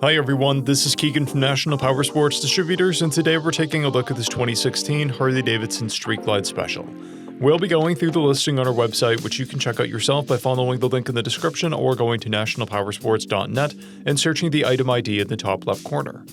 Hi everyone, this is Keegan from National Powersports Distributors, and today we're taking a look at this 2016 Harley-Davidson Street Glide Special. We'll be going through the listing on our website, which you can check out yourself by following the link in the description or going to nationalpowersports.net and searching the item ID in the top left corner.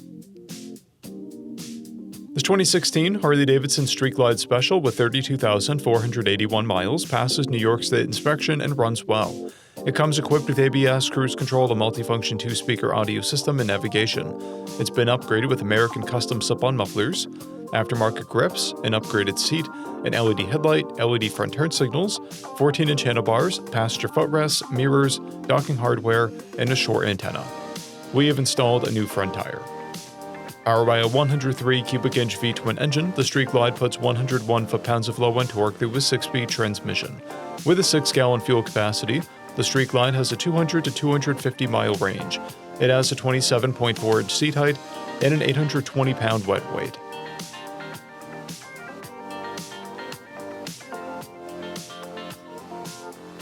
This 2016 Harley-Davidson Street Glide Special with 32,481 miles passes New York State inspection and runs well. It comes equipped with ABS, cruise control, a multifunction 2-speaker audio system, and navigation. It's been upgraded with American custom slip-on mufflers, aftermarket grips, an upgraded seat, an LED headlight, LED front turn signals, 14-inch handlebars, passenger footrests, mirrors, docking hardware, and a short antenna. We have installed a new front tire. Powered by a 103 cubic inch V-twin engine, the Street Glide puts 101 foot-pounds of low-end torque through a 6-speed transmission. With a 6-gallon fuel capacity, the Street Glide has a 200 to 250 mile range. It has a 27.4-inch seat height and an 820-pound wet weight.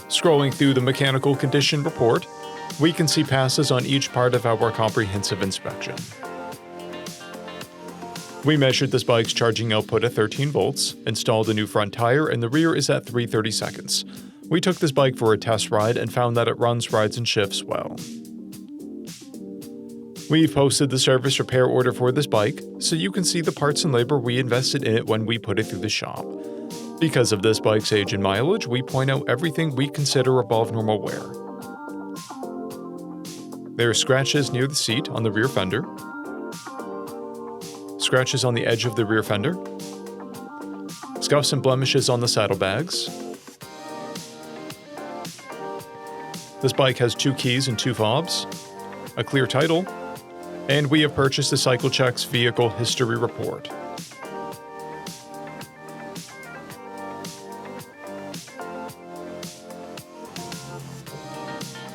Scrolling through the mechanical condition report, we can see passes on each part of our comprehensive inspection. We measured this bike's charging output at 13 volts, installed a new front tire, and the rear is at 330 seconds. We took this bike for a test ride and found that it runs, rides, and shifts well. We've posted the service repair order for this bike, so you can see the parts and labor we invested in it when we put it through the shop. Because of this bike's age and mileage, we point out everything we consider above normal wear. There are scratches near the seat on the rear fender, scratches on the edge of the rear fender, scuffs and blemishes on the saddlebags. This bike has 2 keys and 2 fobs, a clear title, and we have purchased a CycleCheck's vehicle history report.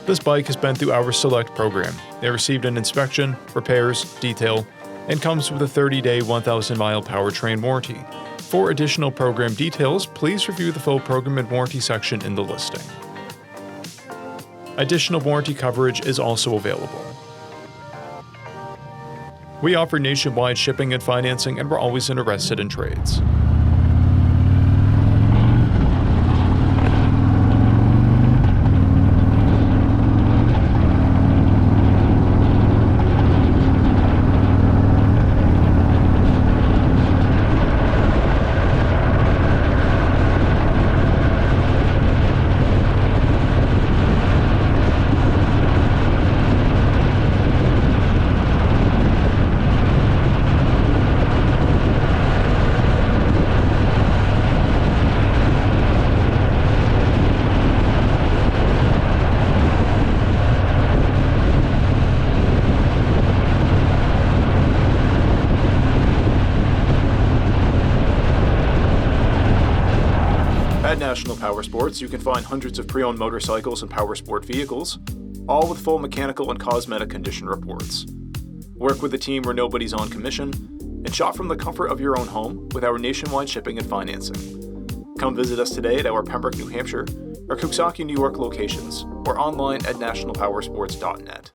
This bike has been through our Select program. It received an inspection, repairs, detail, and comes with a 30-day, 1,000-mile powertrain warranty. For additional program details, please review the full program and warranty section in the listing. Additional warranty coverage is also available. We offer nationwide shipping and financing, and we're always interested in trades. At National Powersports, you can find hundreds of pre-owned motorcycles and powersport vehicles, all with full mechanical and cosmetic condition reports. Work with a team where nobody's on commission, and shop from the comfort of your own home with our nationwide shipping and financing. Come visit us today at our Pembroke, New Hampshire, or Coxsackie, New York locations, or online at nationalpowersports.net.